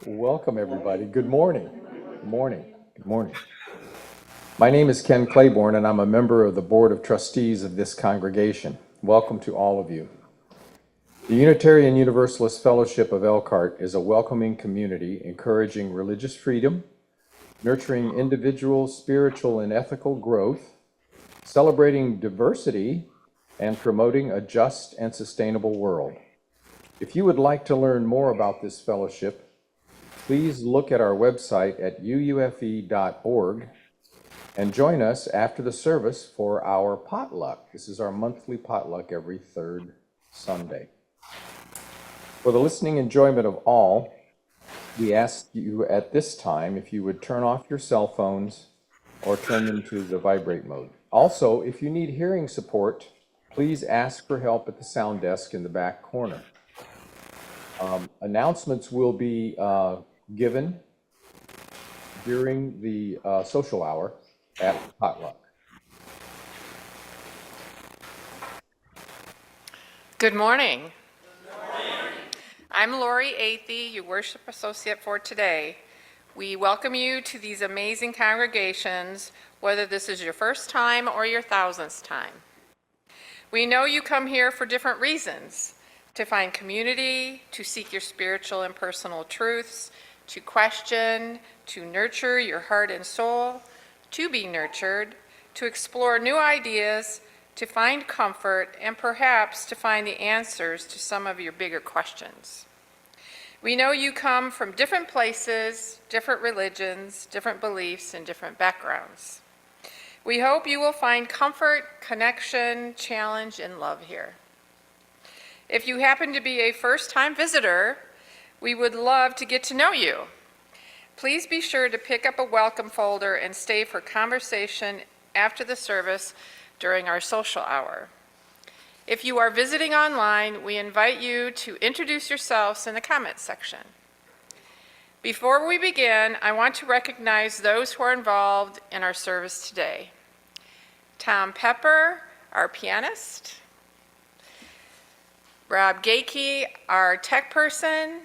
Welcome, everybody. Good morning. Good morning. Good morning. My name is Ken Claiborne, and I'm a member of the Board of Trustees of this congregation. Welcome to all of you. The Unitarian Universalist Fellowship of Elkhart is a welcoming community encouraging religious freedom, nurturing individual, spiritual, and ethical growth, celebrating diversity, and promoting a just and sustainable world. If you would like to learn more about this fellowship, please look at our website at uufe.org and join us after the service for our potluck. This is our monthly potluck every third Sunday. For the listening enjoyment of all, we ask you at this time if you would turn off your cell phones or turn them to the vibrate mode. Also, if you need hearing support, please ask for help at the sound desk in the back corner. Announcements will be given during the social hour at potluck. Good morning. I'm Lori Athey, your worship associate for today. We welcome you to these amazing congregations, whether this is your first time or your thousandth time. We know you come here for different reasons: to find community, to seek your spiritual and personal truths, to question, to nurture your heart and soul, to be nurtured, to explore new ideas, to find comfort, and perhaps to find the answers to some of your bigger questions. We know you come from different places, different religions, different beliefs, and different backgrounds. We hope you will find comfort, connection, challenge, and love here. If you happen to be a first-time visitor, we would love to get to know you. Please be sure to pick up a welcome folder and stay for conversation after the service during our social hour. If you are visiting online, we invite you to introduce yourselves in the comments section. Before we begin, I want to recognize those who are involved in our service today. Tom Pepper, our pianist. Rob Gakey, our tech person.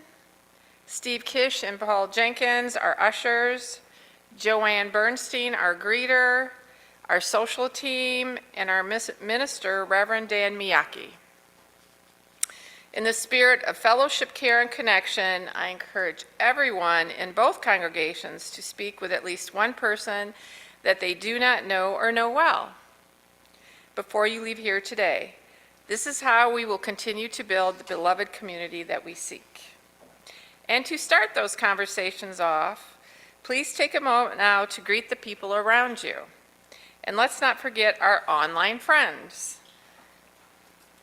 Steve Kish and Paul Jenkins, our ushers. Joanne Bernstein, our greeter. Our social team, and our minister, Reverend Dan Miyake. In the spirit of fellowship, care, and connection, I encourage everyone in both congregations to speak with at least one person that they do not know or know well before you leave here today. This is how we will continue to build the beloved community that we seek. And to start those conversations off, please take a moment now to greet the people around you. And let's not forget our online friends.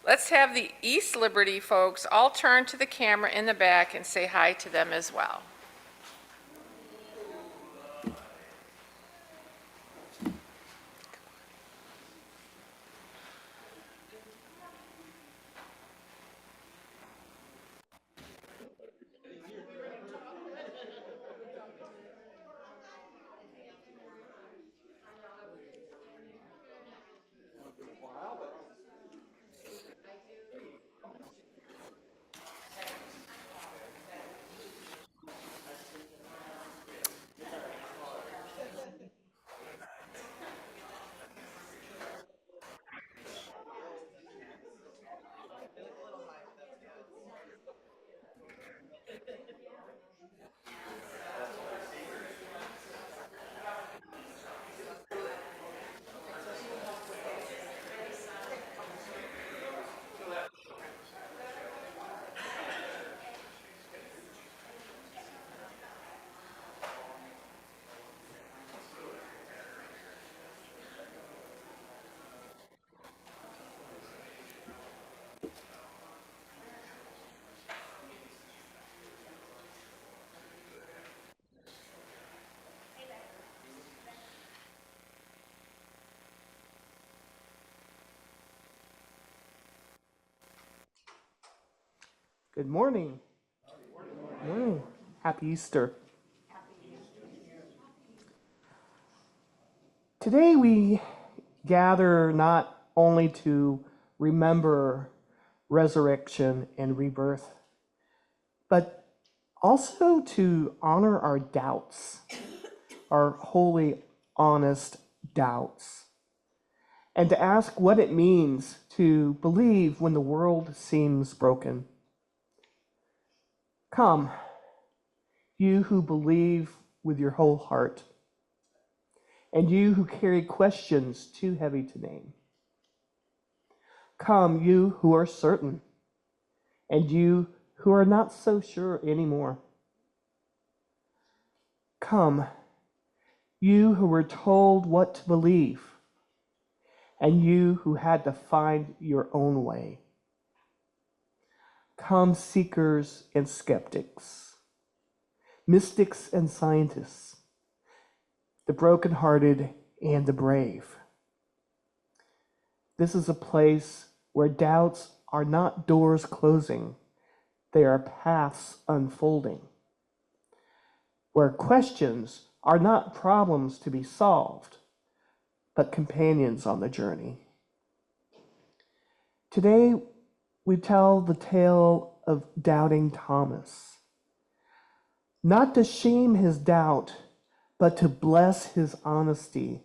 Let's have the East Liberty folks all turn to the camera in the back and say hi to them as well. Good morning. Good morning. Happy Easter. Today we gather not only to remember resurrection and rebirth, but Also to honor our doubts, our holy, honest doubts, and to ask what it means to believe when the world seems broken. Come, you who believe with your whole heart, and you who carry questions too heavy to name. Come, you who are certain, and you who are not so sure anymore. Come, you who were told what to believe, and you who had to find your own way. Come, seekers and skeptics, mystics and scientists, the brokenhearted and the brave. This is a place where doubts are not doors closing, they are paths unfolding. Where questions are not problems to be solved, but companions on the journey. Today, we tell the tale of doubting Thomas. Not to shame his doubt, but to bless his honesty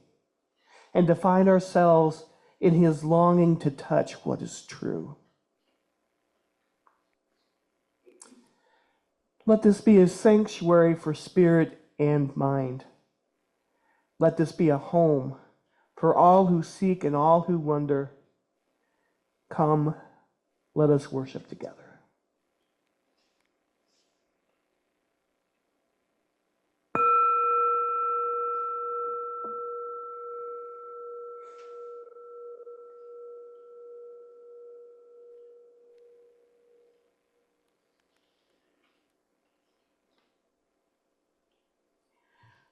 and to find ourselves in his longing to touch what is true. Let this be a sanctuary for spirit and mind. Let this be a home for all who seek and all who wonder. Come, let us worship together.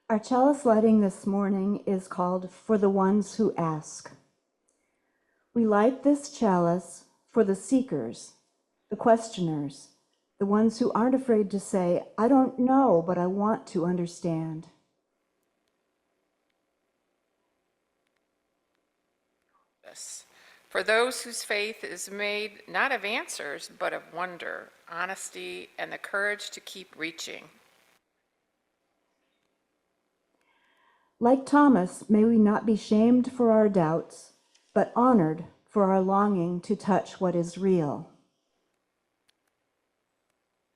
Our chalice lighting this morning is called For the Ones Who Ask. We light this chalice for the seekers, the questioners, the ones who aren't afraid to say, I don't know, but I want to understand. For those whose faith is made not of answers, but of wonder, honesty, and the courage to keep reaching. Like Thomas, may we not be shamed for our doubts, but honored for our longing to touch what is real.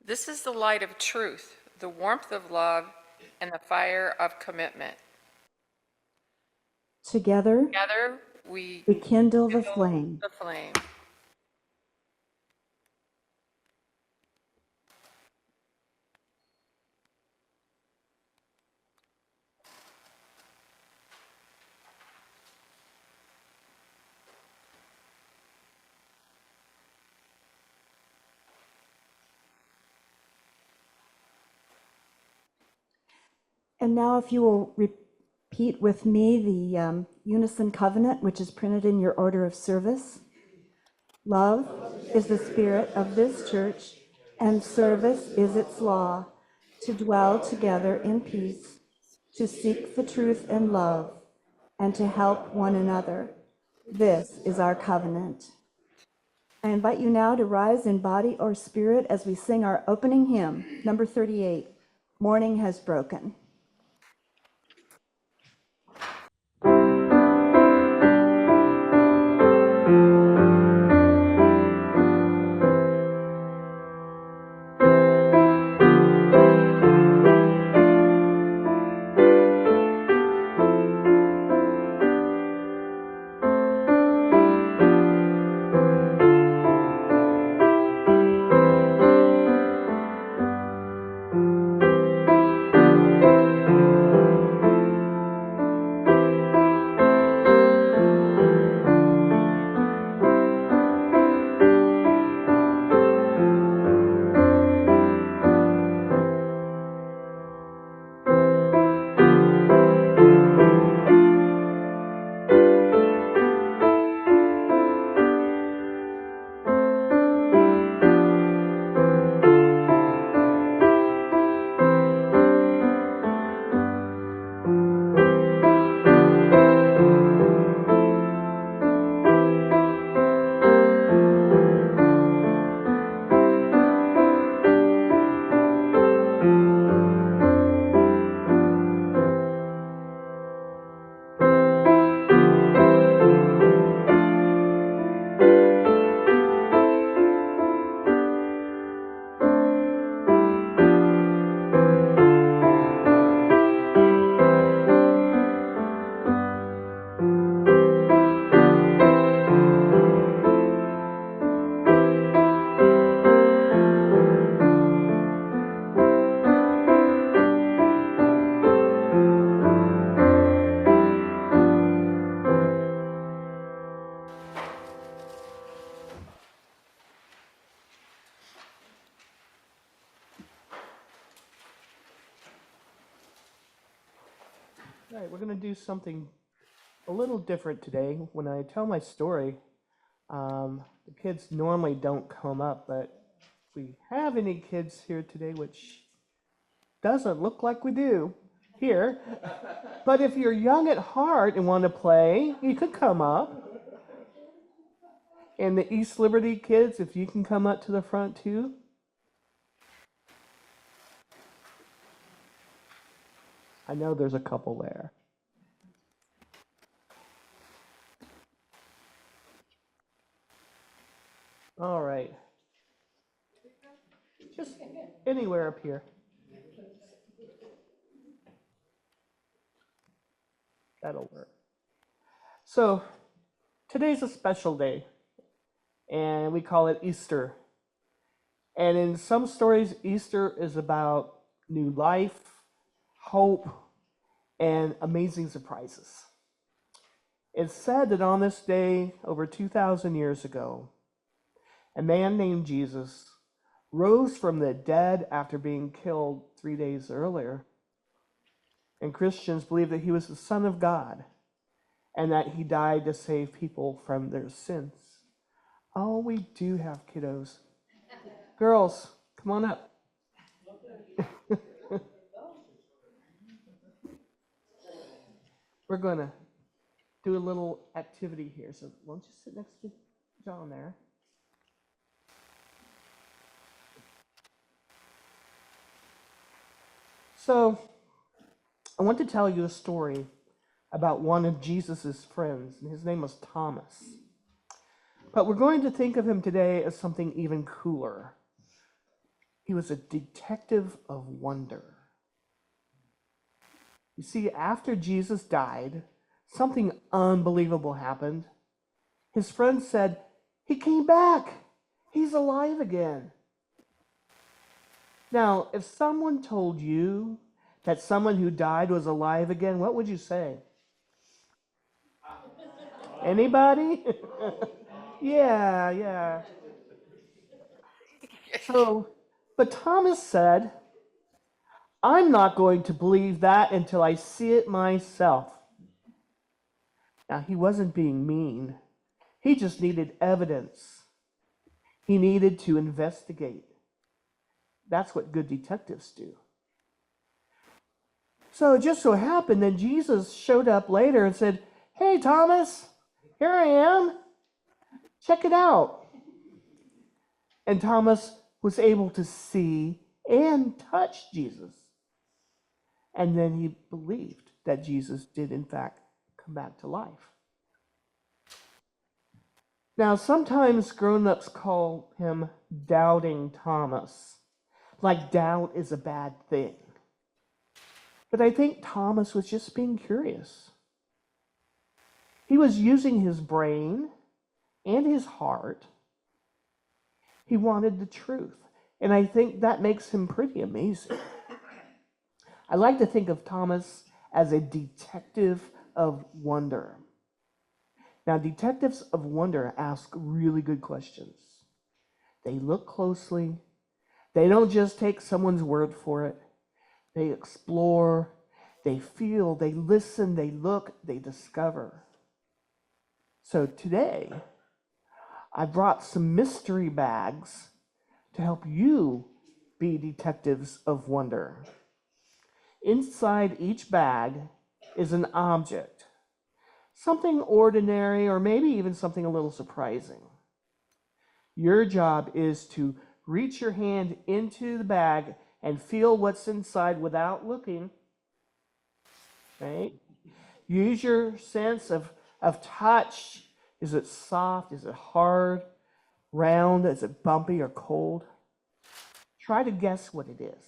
This is the light of truth, the warmth of love, and the fire of commitment. Together, we kindle the flame. The flame. And now if you will repeat with me the unison covenant, which is printed in your order of service. Love is the spirit of this church, and service is its law, to dwell together in peace, to seek the truth and love, and to help one another. This is our covenant. I invite you now to rise in body or spirit as we sing our opening hymn, number 38, Morning Has Broken. All right, we're going to do something a little different today. When I tell my story, the kids normally don't come up, but if we have any kids here today, which doesn't look like we do here. But if you're young at heart and want to play, you could come up. And the East Liberty kids, if you can come up to the front too. I know there's a couple there. All right. Just anywhere up here. That'll work. So today's a special day, and we call it Easter. And in some stories, Easter is about new life, hope, and amazing surprises. It's said that on this day, over 2,000 years ago, a man named Jesus rose from the dead after being killed 3 days earlier. And Christians believe that he was the Son of God and that he died to save people from their sins. Oh, we do have kiddos. Girls, come on up. We're going to do a little activity here. So why don't you sit next to John there? So I want to tell you a story about one of Jesus's friends, and his name was Thomas. But we're going to think of him today as something even cooler. He was a detective of wonder. You see, after Jesus died, something unbelievable happened. His friends said, "He came back. He's alive again." Now, if someone told you that someone who died was alive again, what would you say? Anybody? Yeah. So, but Thomas said, "I'm not going to believe that until I see it myself." Now, he wasn't being mean. He just needed evidence. He needed to investigate. That's what good detectives do. So it just so happened that Jesus showed up later and said, "Hey, Thomas, here I am. Check it out." And Thomas was able to see and touch Jesus. And then he believed that Jesus did, in fact, come back to life. Now, sometimes grown-ups call him Doubting Thomas, like doubt is a bad thing. But I think Thomas was just being curious. He was using his brain and his heart. He wanted the truth. And I think that makes him pretty amazing. I like to think of Thomas as a detective of wonder. Now, detectives of wonder ask really good questions. They look closely. They don't just take someone's word for it. They explore, they feel, they listen, they look, they discover. So today, I brought some mystery bags to help you be detectives of wonder. Inside each bag is an object, something ordinary or maybe even something a little surprising. Your job is to reach your hand into the bag and feel what's inside without looking. Right? Use your sense of touch. Is it soft? Is it hard? Round? Is it bumpy or cold? Try to guess what it is.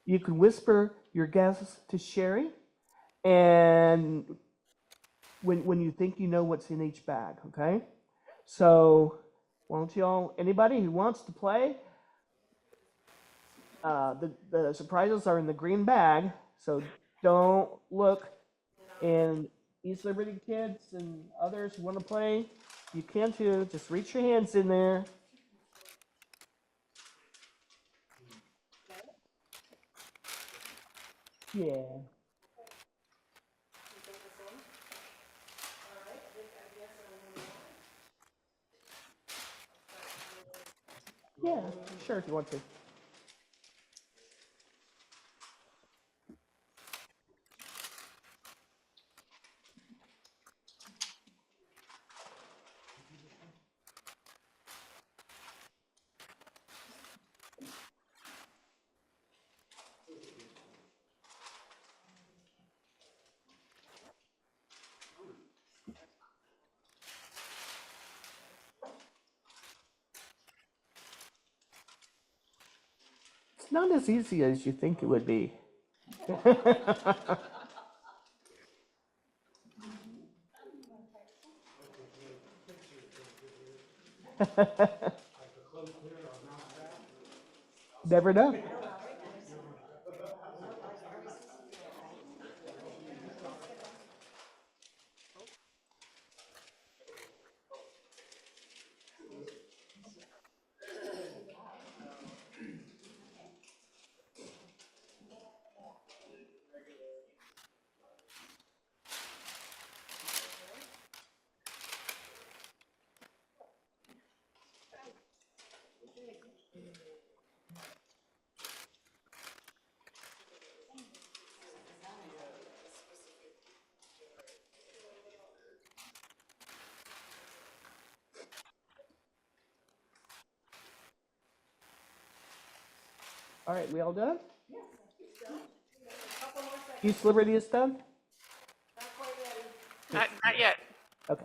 You can whisper your guess to Sherry, and when you think you know what's in each bag, okay? So, why don't y'all, anybody who wants to play, the surprises are in the green bag, so don't look. And East Liberty kids and others who want to play, you can too. Just reach your hands in there. Yeah. Yeah, sure, if you want to. It's not as easy as you think it would be. Never know. All right, we all done? East Liberty is done? Not yet. Okay.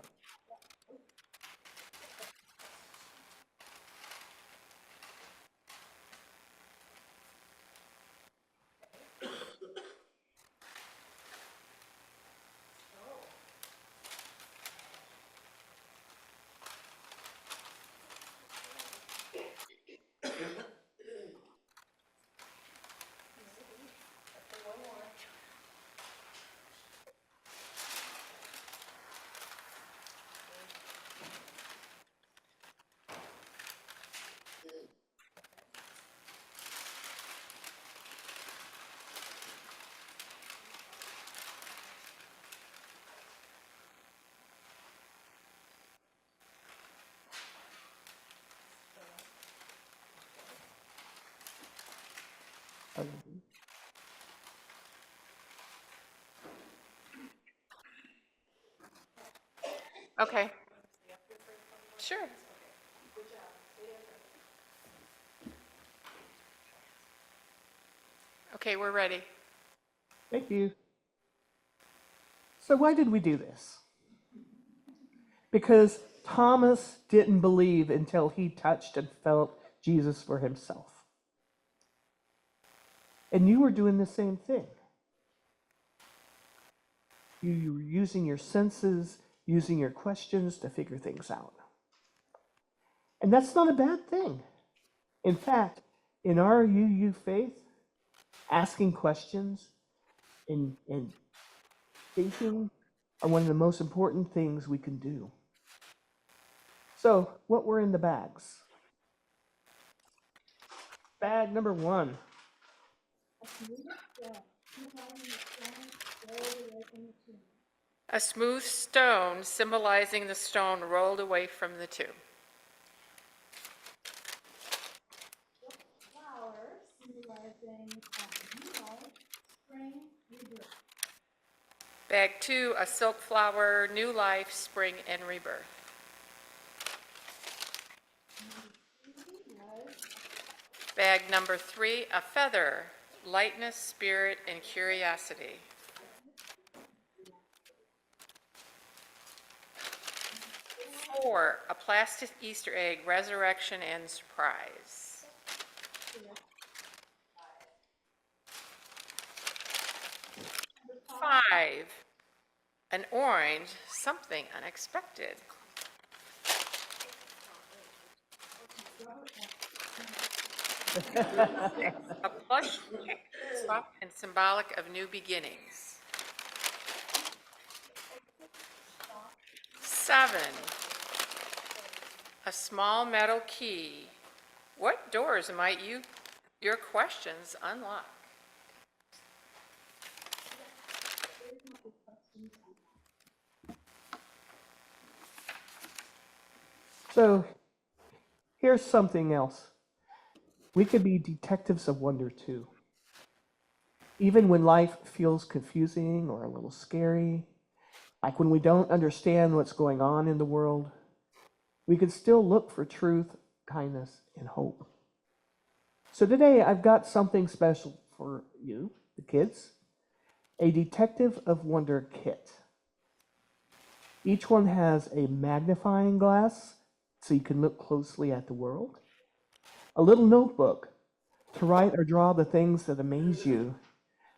Okay. Sure. Okay, we're ready. Thank you. So why did we do this? Because Thomas didn't believe until he touched and felt Jesus for himself. And you were doing the same thing. You were using your senses, using your questions to figure things out. And that's not a bad thing. In fact, in our UU faith, asking questions and thinking are one of the most important things we can do. So, what were in the bags? Bag number 1. A smooth stone symbolizing the stone rolled away from the tomb. Bag 2, a silk flower, new life, spring, and rebirth. Bag number 3, a feather, lightness, spirit, and curiosity. Four, a plastic Easter egg, resurrection and surprise. Five, an orange, something unexpected. A plush tick, soft and symbolic of new beginnings. 7, a small metal key. What doors might your questions unlock? So, here's something else. We could be detectives of wonder too. Even when life feels confusing or a little scary, like when we don't understand what's going on in the world, we can still look for truth, kindness, and hope. So today I've got something special for you, the kids, a Detective of Wonder kit. Each one has a magnifying glass so you can look closely at the world, a little notebook to write or draw the things that amaze you,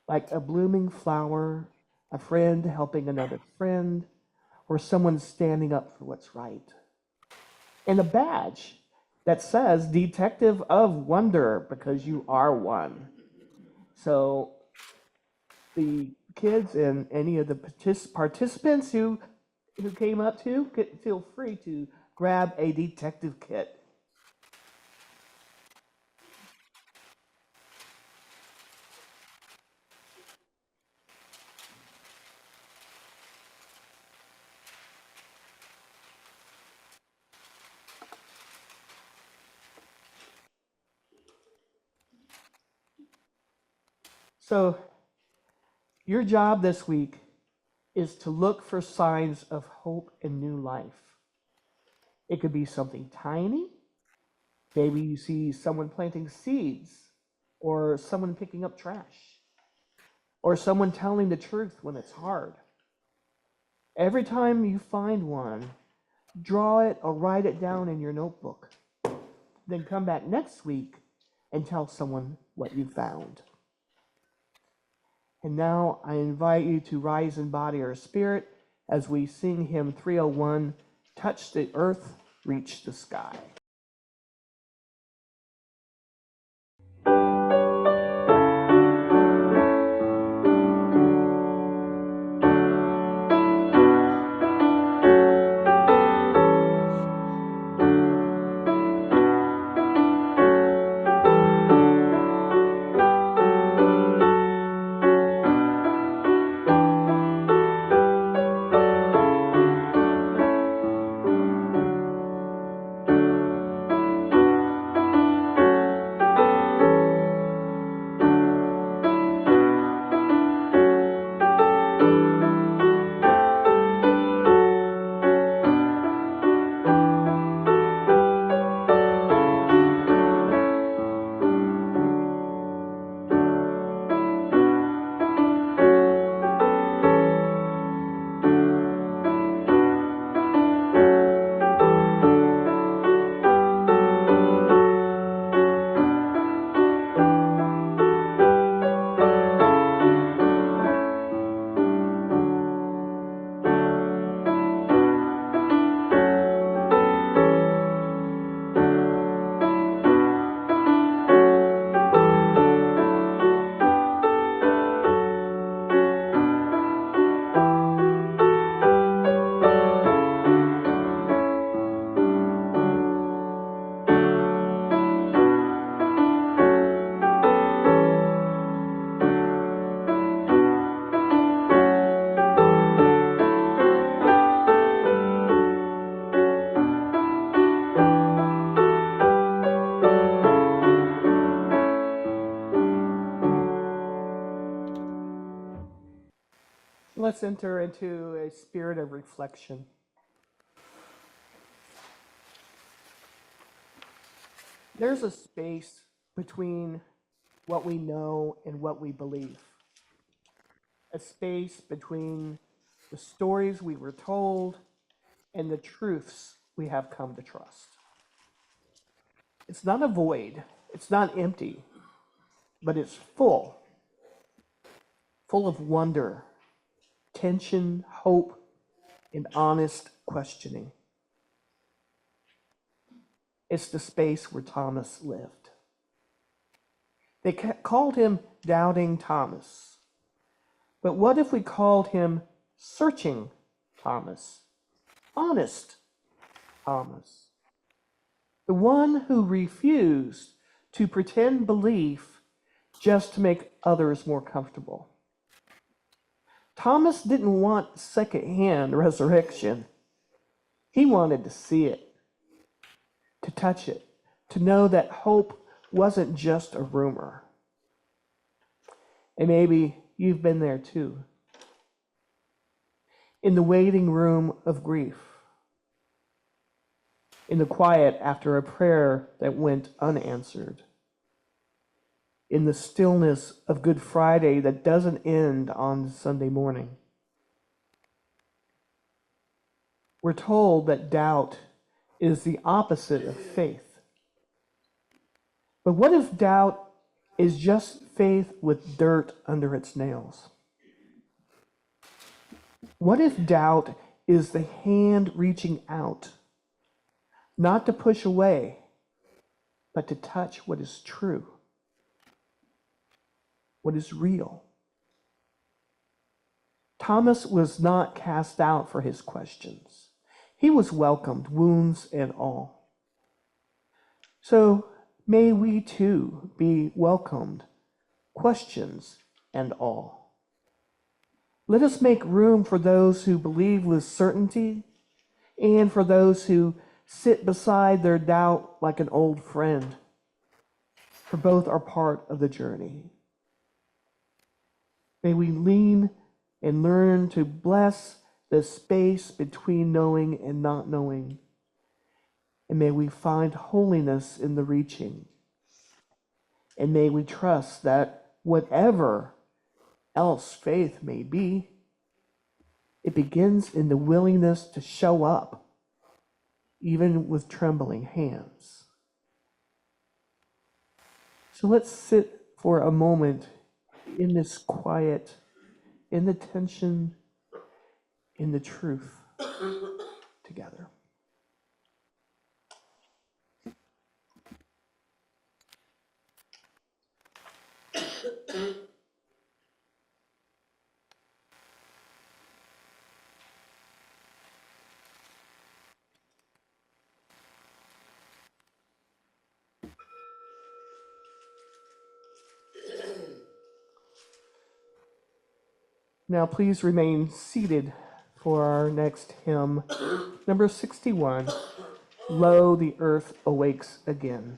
like a blooming flower, a friend helping another friend, or someone standing up for what's right. And a badge that says Detective of Wonder because you are one. So the kids and any of the participants who came up to, feel free to grab a detective kit. So your job this week is to look for signs of hope and new life. It could be something tiny. Maybe you see someone planting seeds, or someone picking up trash, or someone telling the truth when it's hard. Every time you find one, draw it or write it down in your notebook. Then come back next week and tell someone what you found. And now I invite you to rise in body or spirit as we sing hymn 301, Touch the Earth, Reach the Sky. Let's enter into a spirit of reflection. There's a space between what we know and what we believe, a space between the stories we were told and the truths we have come to trust. It's not a void, it's not empty, but it's full of wonder, tension, hope, and honest questioning. It's the space where Thomas lived. They called him Doubting Thomas. But what if we called him Searching Thomas? Honest Thomas. The one who refused to pretend belief just to make others more comfortable. Thomas didn't want secondhand resurrection. He wanted to see it, to touch it, to know that hope wasn't just a rumor. And maybe you've been there too. In the waiting room of grief, in the quiet after a prayer that went unanswered, in the stillness of Good Friday that doesn't end on Sunday morning. We're told that doubt is the opposite of faith. But what if doubt is just faith with dirt under its nails? What if doubt is the hand reaching out, not to push away, but to touch what is true, what is real? Thomas was not cast out for his questions. He was welcomed, wounds and all. So may we too be welcomed, questions and all. Let us make room for those who believe with certainty and for those who sit beside their doubt like an old friend, for both are part of the journey. May we lean and learn to bless the space between knowing and not knowing. And may we find holiness in the reaching. And may we trust that whatever else faith may be, it begins in the willingness to show up, even with trembling hands. So let's sit for a moment in this quiet, in the tension, in the truth together. Now please remain seated for our next hymn, number 61, Lo, the Earth Awakes Again.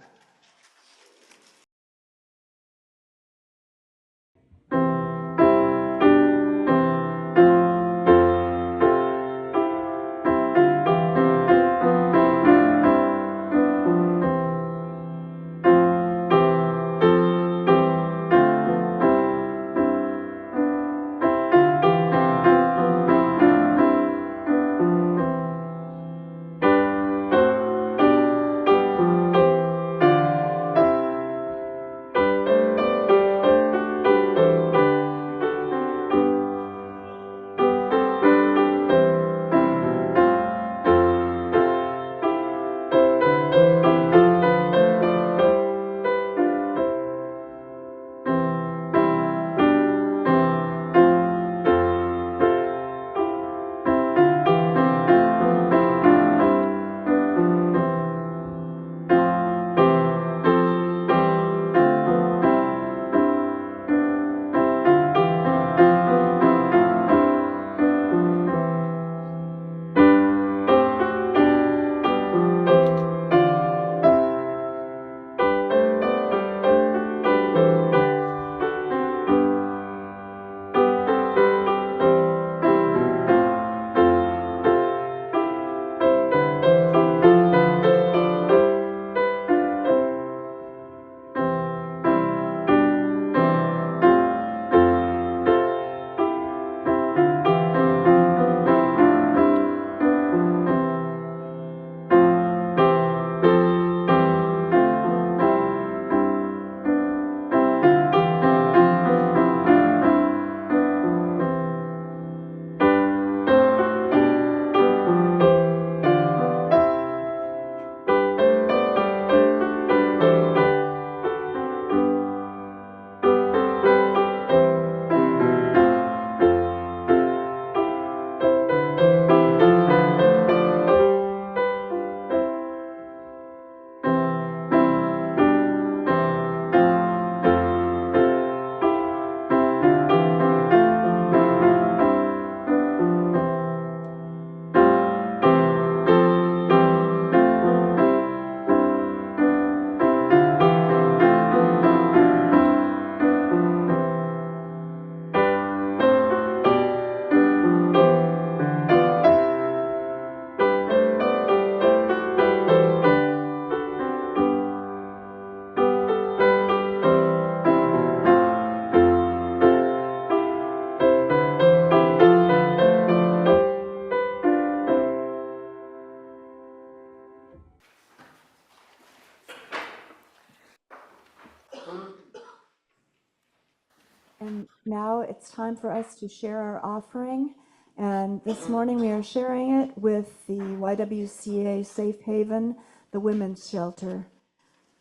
And now it's time for us to share our offering. And this morning we are sharing it with the YWCA Safe Haven, the Women's Shelter.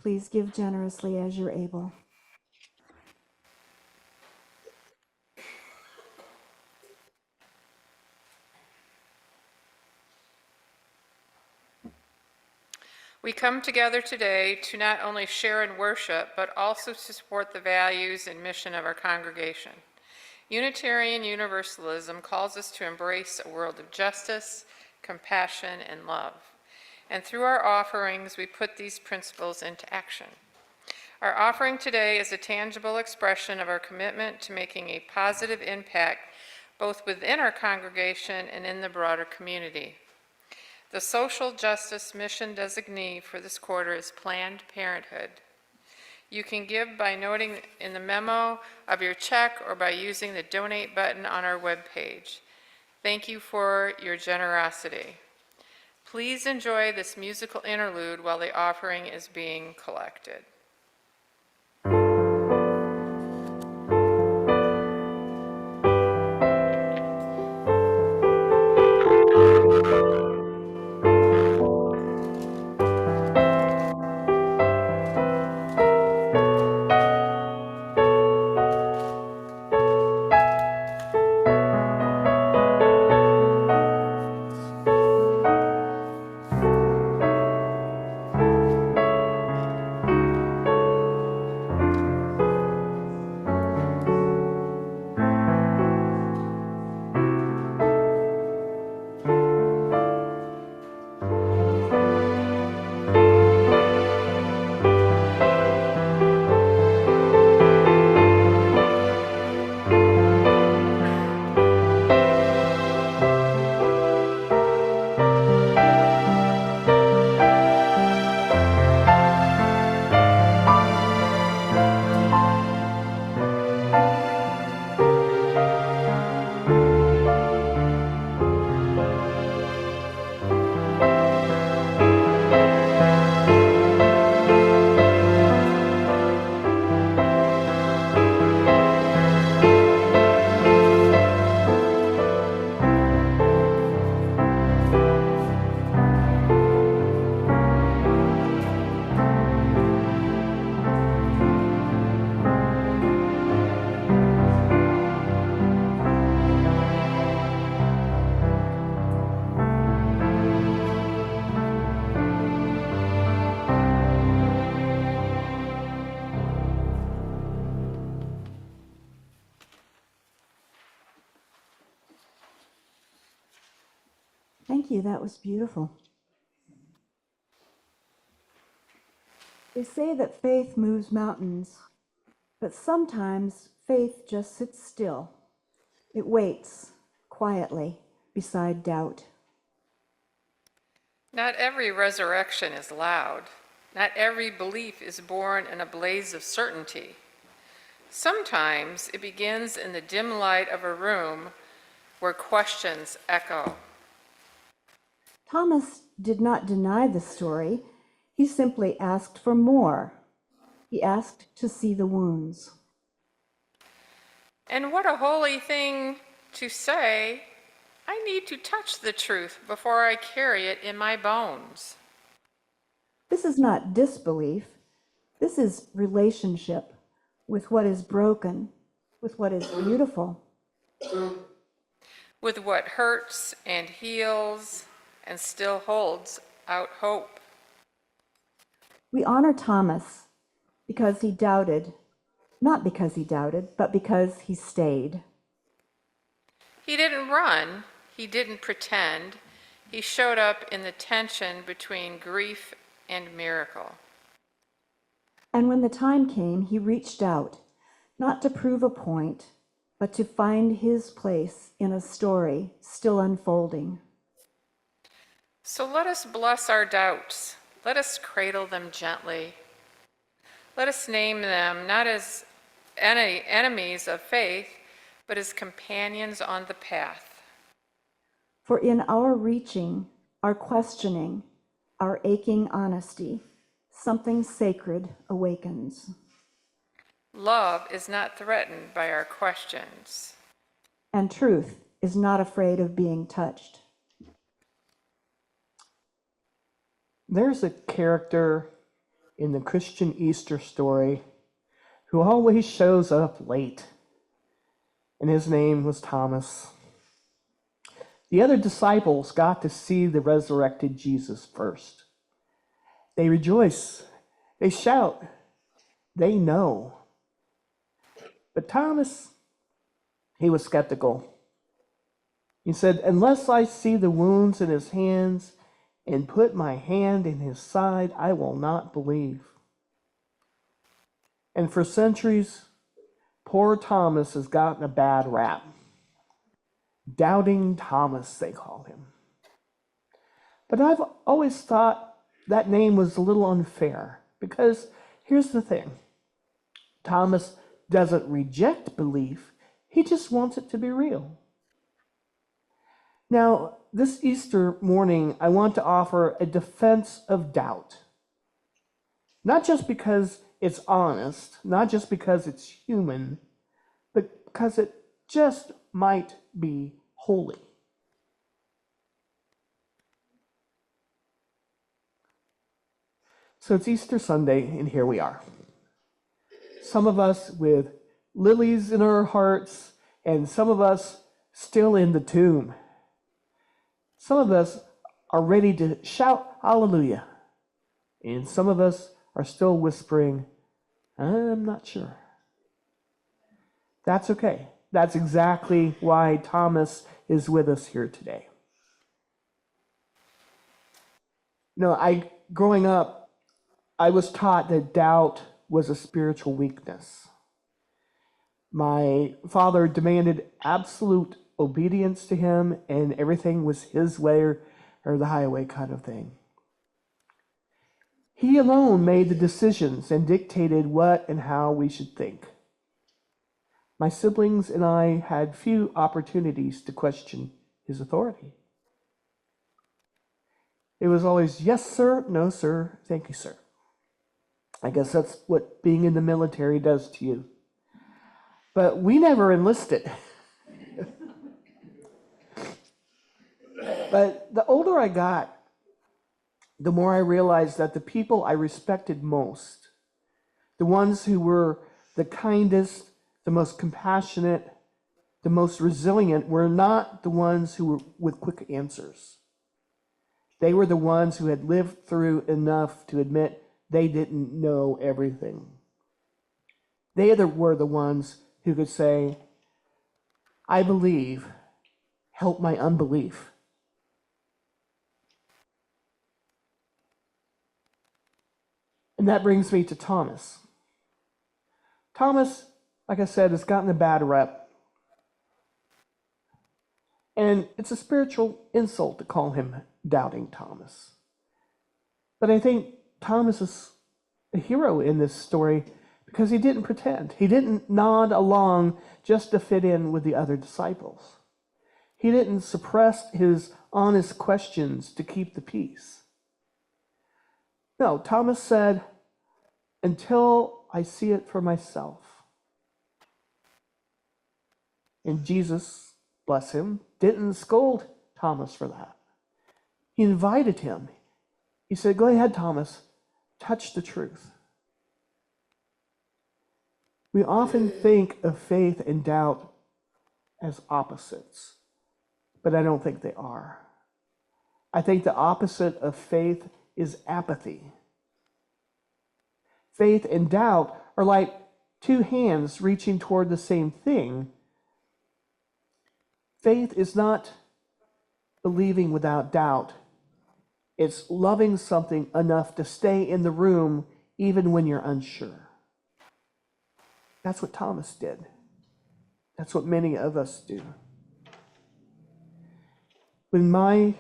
Please give generously as you're able. We come together today to not only share in worship, but also to support the values and mission of our congregation. Unitarian Universalism calls us to embrace a world of justice, compassion, and love. And through our offerings, we put these principles into action. Our offering today is a tangible expression of our commitment to making a positive impact both within our congregation and in the broader community. The social justice mission designee for this quarter is Planned Parenthood. You can give by noting in the memo of your check or by using the donate button on our webpage. Thank you for your generosity. Please enjoy this musical interlude while the offering is being collected. Thank you, that was beautiful. They say that faith moves mountains, but sometimes faith just sits still. It waits quietly beside doubt. Not every resurrection is loud. Not every belief is born in a blaze of certainty. Sometimes it begins in the dim light of a room where questions echo. Thomas did not deny the story. He simply asked for more. He asked to see the wounds. And what a holy thing to say, I need to touch the truth before I carry it in my bones. This is not disbelief. This is relationship with what is broken, with what is beautiful. With what hurts and heals and still holds out hope. We honor Thomas because he doubted, not because he doubted, but because he stayed. He didn't run, he didn't pretend. He showed up in the tension between grief and miracle. And when the time came, he reached out, not to prove a point, but to find his place in a story still unfolding. So let us bless our doubts. Let us cradle them gently. Let us name them not as enemies of faith, but as companions on the path. For in our reaching, our questioning, our aching honesty, something sacred awakens. Love is not threatened by our questions. And truth is not afraid of being touched. There's a character in the Christian Easter story who always shows up late, and his name was Thomas. The other disciples got to see the resurrected Jesus first. They rejoice, they shout, they know. But Thomas, he was skeptical. He said, "Unless I see the wounds in his hands and put my hand in his side, I will not believe." And for centuries, poor Thomas has gotten a bad rap. Doubting Thomas, they call him. But I've always thought that name was a little unfair, because here's the thing. Thomas doesn't reject belief, he just wants it to be real. Now, this Easter morning, I want to offer a defense of doubt. Not just because it's honest, not just because it's human, but because it just might be holy. So it's Easter Sunday, and here we are. Some of us with lilies in our hearts, and some of us still in the tomb. Some of us are ready to shout hallelujah, and some of us are still whispering, "I'm not sure." That's okay. That's exactly why Thomas is with us here today. Growing up, I was taught that doubt was a spiritual weakness. My father demanded absolute obedience to him, and everything was his way or the highway kind of thing. He alone made the decisions and dictated what and how we should think. My siblings and I had few opportunities to question his authority. It was always, "Yes, sir," "No, sir," "Thank you, sir." I guess that's what being in the military does to you. But we never enlisted. But the older I got, the more I realized that the people I respected most, the ones who were the kindest, the most compassionate, the most resilient, were not the ones who were with quick answers. They were the ones who had lived through enough to admit they didn't know everything. They were the ones who could say, "I believe, help my unbelief." And that brings me to Thomas. Thomas, like I said, has gotten a bad rep. And it's a spiritual insult to call him Doubting Thomas. But I think Thomas is a hero in this story because he didn't pretend. He didn't nod along just to fit in with the other disciples. He didn't suppress his honest questions to keep the peace. No, Thomas said, "Until I see it for myself." And Jesus, bless him, didn't scold Thomas for that. He invited him. He said, "Go ahead, Thomas, touch the truth." We often think of faith and doubt as opposites, but I don't think they are. I think the opposite of faith is apathy. Faith and doubt are like two hands reaching toward the same thing. Faith is not believing without doubt. It's loving something enough to stay in the room even when you're unsure. That's what Thomas did. That's what many of us do. When my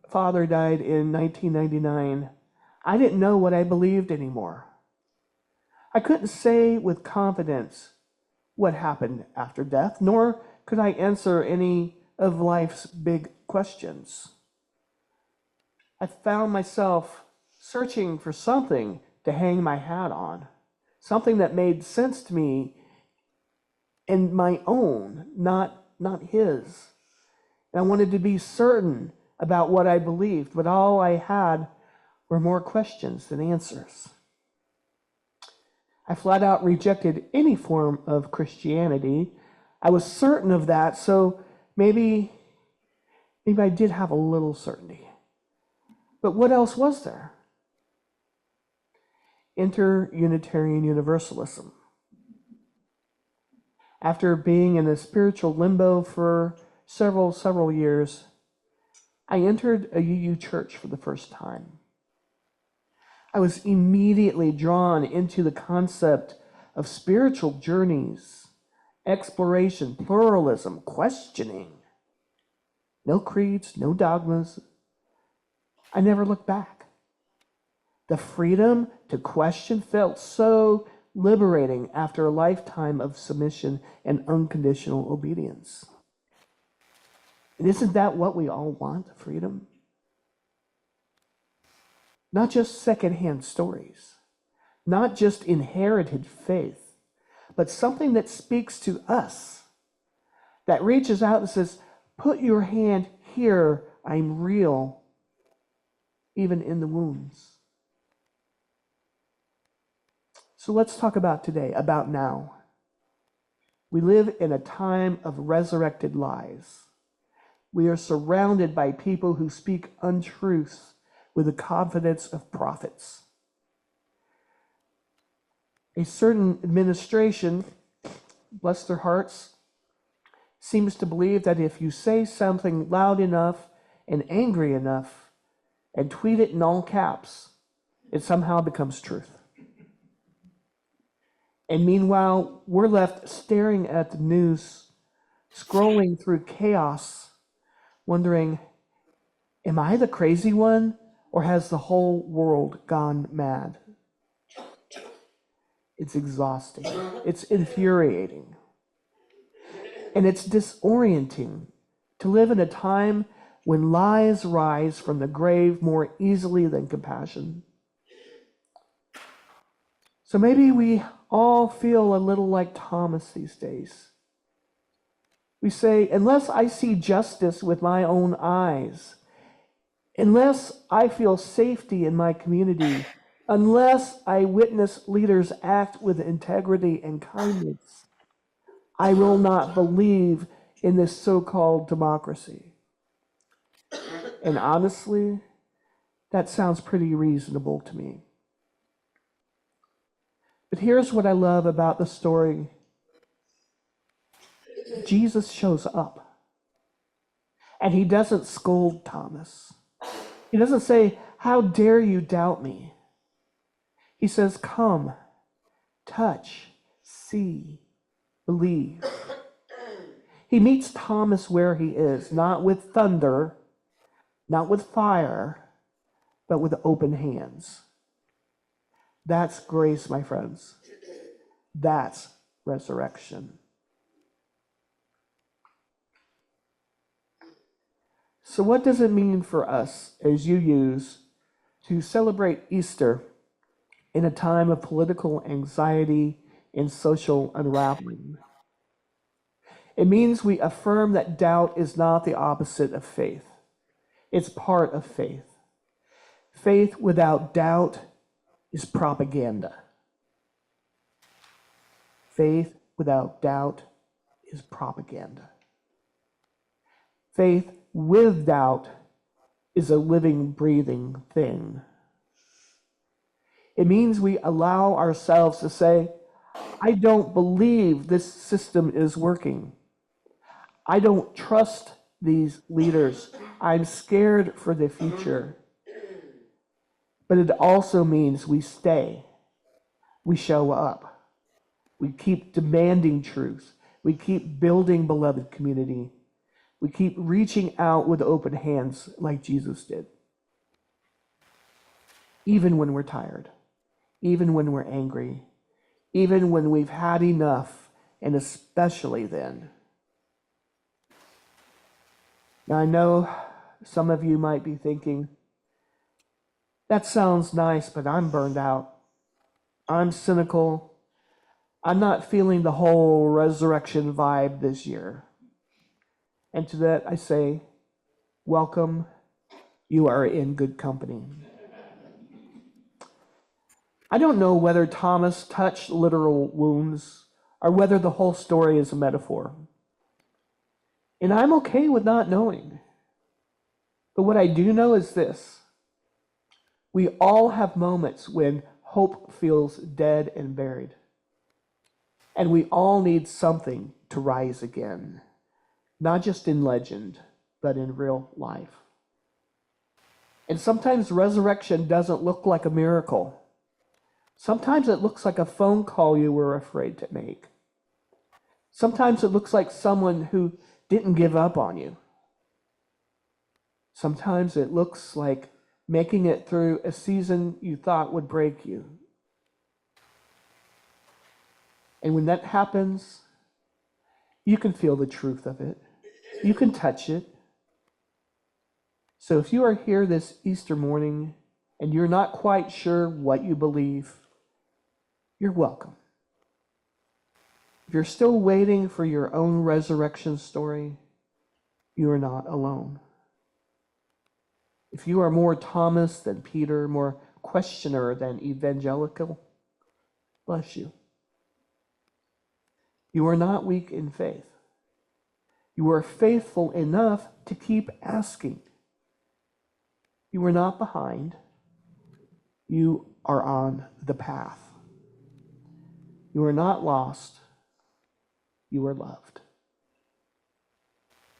father died in 1999, I didn't know what I believed anymore. I couldn't say with confidence what happened after death, nor could I answer any of life's big questions. I found myself searching for something to hang my hat on, something that made sense to me and my own, not his. And I wanted to be certain about what I believed, but all I had were more questions than answers. I flat out rejected any form of Christianity. I was certain of that, so maybe I did have a little certainty. But what else was there? Enter Unitarian Universalism. After being in a spiritual limbo for several years, I entered a UU church for the first time. I was immediately drawn into the concept of spiritual journeys, exploration, pluralism, questioning. No creeds, no dogmas. I never looked back. The freedom to question felt so liberating after a lifetime of submission and unconditional obedience. And isn't that what we all want, freedom? Not just secondhand stories, not just inherited faith, but something that speaks to us, that reaches out and says, put your hand here, I'm real, even in the wounds. So let's talk about today, about now. We live in a time of resurrected lies. We are surrounded by people who speak untruths with the confidence of prophets. A certain administration, bless their hearts, seems to believe that if you say something loud enough and angry enough and tweet it in all caps, it somehow becomes truth. And meanwhile, we're left staring at the news, scrolling through chaos, wondering, am I the crazy one, or has the whole world gone mad? It's exhausting. It's infuriating. And it's disorienting to live in a time when lies rise from the grave more easily than compassion. So maybe we all feel a little like Thomas these days. We say, unless I see justice with my own eyes, unless I feel safety in my community, unless I witness leaders act with integrity and kindness, I will not believe in this so-called democracy. And honestly, that sounds pretty reasonable to me. But here's what I love about the story. Jesus shows up, and he doesn't scold Thomas. He doesn't say, how dare you doubt me? He says, come, touch, see, believe. He meets Thomas where he is, not with thunder, not with fire, but with open hands. That's grace, my friends. That's resurrection. So what does it mean for us as UUs to celebrate Easter in a time of political anxiety and social unraveling? It means we affirm that doubt is not the opposite of faith. It's part of faith. Faith without doubt is propaganda. Faith without doubt is propaganda. Faith with doubt is a living, breathing thing. It means we allow ourselves to say, I don't believe this system is working. I don't trust these leaders. I'm scared for the future. But it also means we stay. We show up. We keep demanding truth. We keep building beloved community. We keep reaching out with open hands like Jesus did. Even when we're tired, even when we're angry, even when we've had enough, and especially then. Now I know some of you might be thinking, that sounds nice, but I'm burned out. I'm cynical. I'm not feeling the whole resurrection vibe this year. And to that I say, welcome, you are in good company. I don't know whether Thomas touched literal wounds or whether the whole story is a metaphor. And I'm okay with not knowing. But what I do know is this. We all have moments when hope feels dead and buried. And we all need something to rise again, not just in legend, but in real life. And sometimes resurrection doesn't look like a miracle. Sometimes it looks like a phone call you were afraid to make. Sometimes it looks like someone who didn't give up on you. Sometimes it looks like making it through a season you thought would break you. And when that happens, you can feel the truth of it. You can touch it. So if you are here this Easter morning and you're not quite sure what you believe, you're welcome. If you're still waiting for your own resurrection story, you are not alone. If you are more Thomas than Peter, more questioner than evangelical, bless you. You are not weak in faith. You are faithful enough to keep asking. You are not behind. You are on the path. You are not lost. You are loved.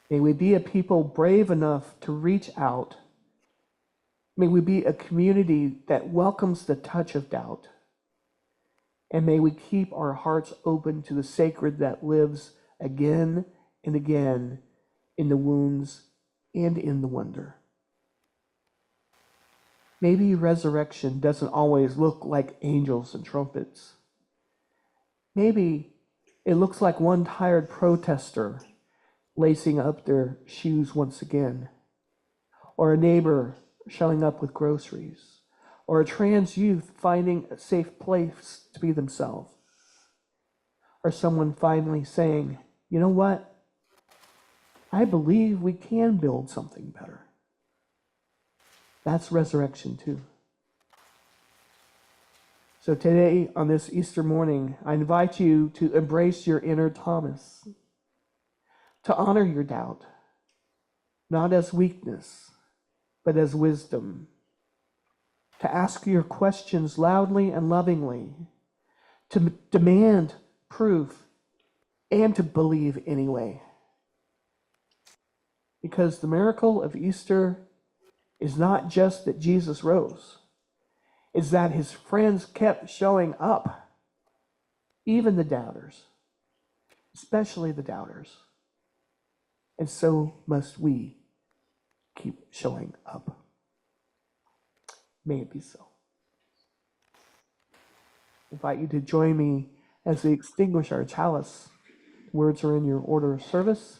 May we be a people brave enough to reach out. May we be a community that welcomes the touch of doubt. And may we keep our hearts open to the sacred that lives again and again in the wounds and in the wonder. Maybe resurrection doesn't always look like angels and trumpets. Maybe it looks like one tired protester lacing up their shoes once again, or a neighbor showing up with groceries, or a trans youth finding a safe place to be themselves, or someone finally saying, you know what? I believe we can build something better. That's resurrection too. So today, on this Easter morning, I invite you to embrace your inner Thomas, to honor your doubt, not as weakness, but as wisdom, to ask your questions loudly and lovingly, to demand proof, and to believe anyway. Because the miracle of Easter is not just that Jesus rose, it's that his friends kept showing up, even the doubters, especially the doubters. And so must we keep showing up. May it be so. I invite you to join me as we extinguish our chalice. Words are in your order of service.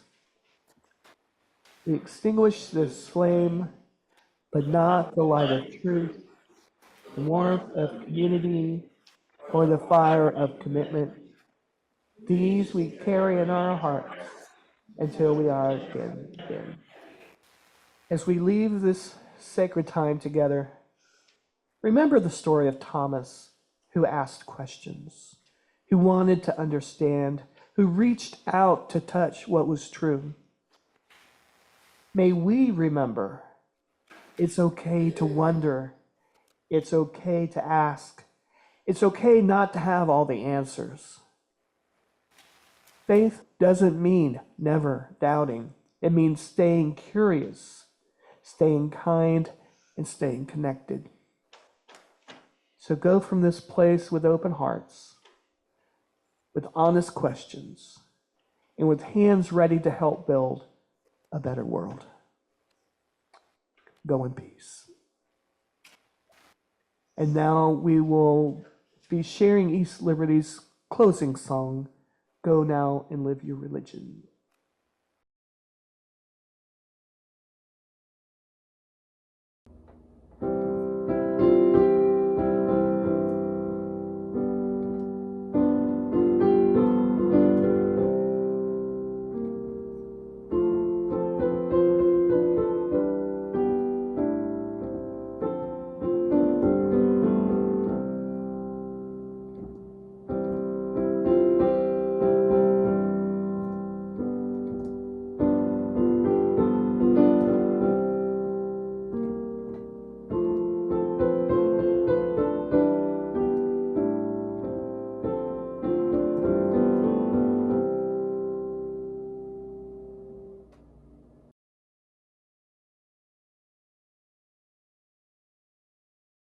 We extinguish this flame, but not the light of truth, the warmth of community, or the fire of commitment. These we carry in our hearts until we are again. As we leave this sacred time together, remember the story of Thomas, who asked questions, who wanted to understand, who reached out to touch what was true. May we remember it's okay to wonder. It's okay to ask. It's okay not to have all the answers. Faith doesn't mean never doubting. It means staying curious, staying kind, and staying connected. So go from this place with open hearts, with honest questions, and with hands ready to help build a better world. Go in peace. And now we will be sharing East Liberty's closing song, Go Now and Live Your Religion.